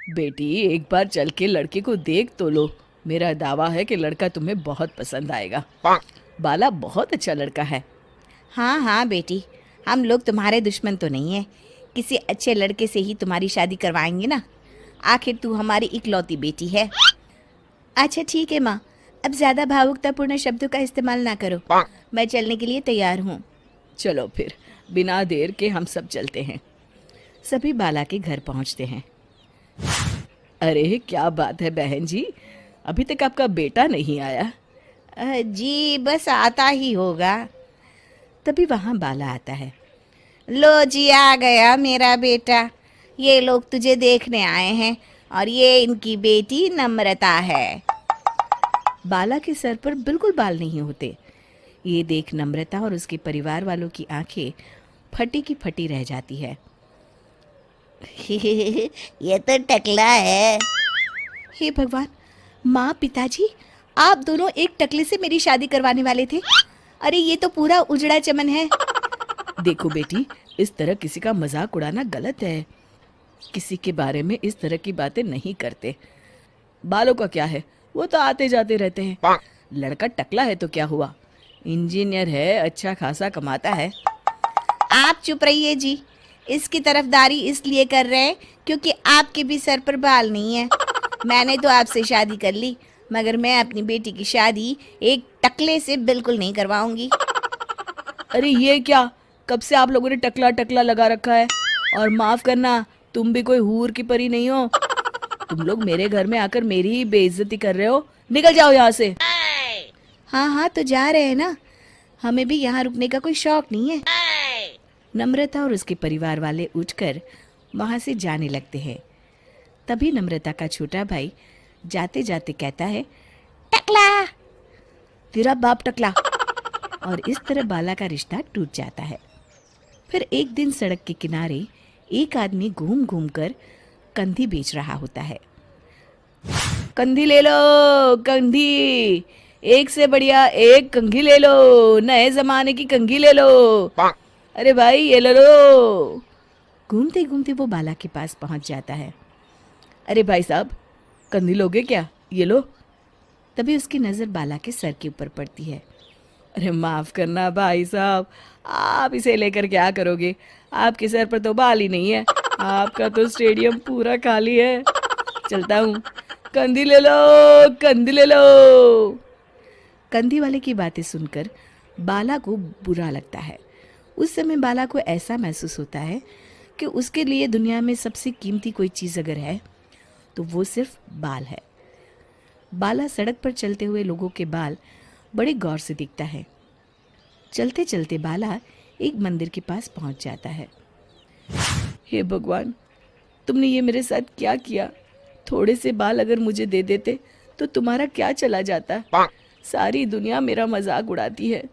बेटी एक बार चल के लड़के को देख तो लो। मेरा दावा है कि लड़का तुम्हें बहुत पसंद आएगा। बाला बहुत अच्छा लड़का है। हाँ हाँ बेटी, हम लोग तुम्हारे दुश्मन तो नहीं है। किसी अच्छे लड़के से ही तुम्हारी शादी करवाएंगे ना। आखिर तू हमारी इकलौती बेटी है। अच्छा ठीक है माँ, अब ज़्यादा भावुकतापूर्ण शब्दों का इस्तेमाल ना करो। मैं चलने के लिए तैयार हूँ। चलो फिर, बिना देर के हम सब चलते हैं। सभी बाला के घर पहुंचते हैं। अरे क्या बात है बहन जी, अभी तक आपका बेटा नहीं आया? जी बस आता ही होगा। तभी वहां बाला आता है। लो जी, आ गया मेरा बेटा। ये लोग तुझे देखने आए हैं और ये इनकी बेटी नम्रता है। बाला के सर पर बिल्कुल बाल नहीं होते। ये देख नम्रता और उसके परिवार वालों की आंखें फटी की फटी रह जाती है। ये तो टकला है। हे भगवान, माँ पिताजी, आप दोनों एक टकले से मेरी शादी करवाने वाले थे। अरे ये तो पूरा उजड़ा चमन है। देखो बेटी, इस तरह किसी का मजाक उड़ाना गलत है। किसी के बारे में इस तरह की बातें नहीं करते। बालों का क्या है, वो तो आते जाते रहते हैं। लड़का टकला है तो क्या हुआ, इंजीनियर है, अच्छा खासा कमाता है। आप चुप रहिए जी। इसकी तरफदारी इसलिए कर रहे हैं क्योंकि आपके भी सर पर बाल नहीं है। मैंने तो आपसे शादी कर ली, मगर मैं अपनी बेटी की शादी एक टकले से बिल्कुल नहीं करवाऊंगी। अरे ये क्या, कब से आप लोगों ने टकला टकला लगा रखा है? और माफ करना, तुम भी कोई हूर की परी नहीं हो। तुम लोग मेरे घर में आकर मेरी ही बेइज्जती कर रहे हो। निकल जाओ यहाँ से। हाँ हाँ तो जा रहे हैं ना, हमें भी यहाँ रुकने का कोई शौक नहीं है। नम्रता और उसके परिवार वाले उठकर वहां से जाने लगते हैं। तभी नम्रता का छोटा भाई जाते जाते कहता है, टकला। तेरा बाप टकला। और इस तरह बाला का रिश्ता टूट जाता है। फिर एक दिन सड़क के किनारे एक आदमी घूम घूम कर कंधी बेच रहा होता है। कंधी ले लो, कंधी, एक से बढ़िया एक कंघी ले लो, नए जमाने की कंघी ले लो। अरे भाई ये ले लो। घूमते घूमते वो बाला के पास पहुंच जाता है। अरे भाई साहब, कंधी लोगे क्या? ये लो। तभी उसकी नज़र बाला के सर के ऊपर पड़ती है। अरे माफ़ करना भाई साहब, आप इसे लेकर क्या करोगे? आपके सर पर तो बाल ही नहीं है। आपका तो स्टेडियम पूरा खाली है। चलता हूँ। कंधी ले लो, कंधी ले लो। कंधी वाले की बातें सुनकर बाला को बुरा लगता है। उस समय बाला को ऐसा महसूस होता है कि उसके लिए दुनिया में सबसे कीमती कोई चीज़ अगर है तो वो सिर्फ बाल है। बाला सड़क पर चलते हुए लोगों के बाल बड़े गौर से देखता है। चलते चलते बाला एक मंदिर के पास पहुंच जाता है। हे भगवान, तुमने ये मेरे साथ क्या किया? थोड़े से बाल अगर मुझे दे देते तो तुम्हारा क्या चला जाता? सारी दुनिया मेरा मजाक उड़ाती है।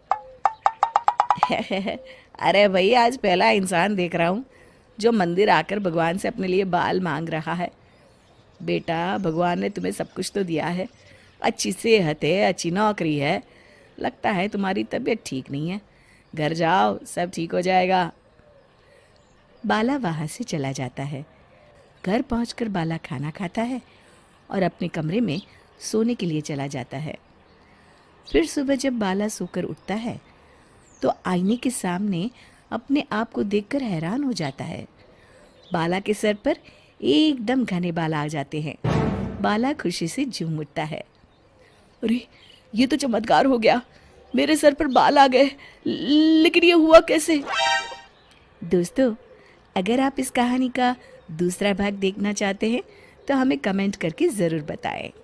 अरे भाई, आज पहला इंसान देख रहा हूँ जो मंदिर आकर भगवान से अपने लिए बाल मांग रहा है। बेटा, भगवान ने तुम्हें सब कुछ तो दिया है। अच्छी सेहत है, अच्छी नौकरी है। लगता है तुम्हारी तबीयत ठीक नहीं है। घर जाओ, सब ठीक हो जाएगा। बाला वहाँ से चला जाता है। घर पहुंचकर बाला खाना खाता है और अपने कमरे में सोने के लिए चला जाता है। फिर सुबह जब बाला सोकर उठता है तो आईने के सामने अपने आप को देखकर हैरान हो जाता है। बाला के सर पर एकदम घने बाल आ जाते हैं। बाला खुशी से झूम उठता है। अरे ये तो चमत्कार हो गया, मेरे सर पर बाल आ गए। लेकिन ये हुआ कैसे? दोस्तों, अगर आप इस कहानी का दूसरा भाग देखना चाहते हैं तो हमें कमेंट करके ज़रूर बताएं।